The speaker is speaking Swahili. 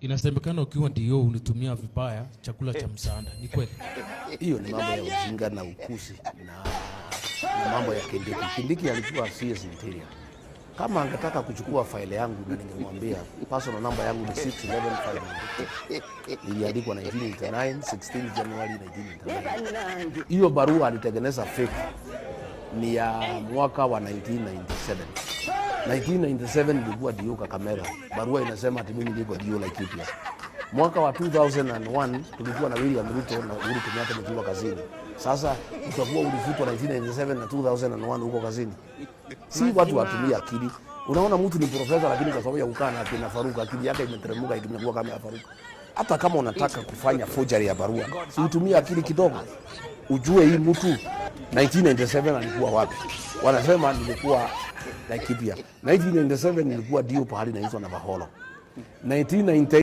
Inasemekana ukiwa ndio ulitumia vibaya chakula cha msaada. Ni kweli? Hiyo ni mambo ya ujinga na ukusi na mambo ya Kindiki. Kindiki alikuwa CS Interior. Kama angetaka kuchukua faili yangu ningemwambia personal number yangu ni 611500. Iliandikwa 1989, 16 January 1989. Hiyo barua alitengeneza fake ni ya mwaka wa 1997. 1997 nilikuwa dio Kakamega. Barua inasema ati mimi niko dio Laikipia. Mwaka wa 2001 tulikuwa na William Ruto na Uhuru Kenyatta nikiwa kazini. Sasa utakuwa ulifutwa 1997 na 2001 huko kazini. Si watu watumia akili. Unaona mtu ni profesa lakini kwa sababu ya kukaa na kina Faruka akili yake imeteremuka imekuwa kama ya Faruka. Hata kama unataka kufanya forgery ya barua, si utumie akili kidogo. Ujue hii mtu 1997 alikuwa wapi. Wanasema nilikuwa Laikipia. 1997 nilikuwa dio pahali naitwa Navaholo. 1990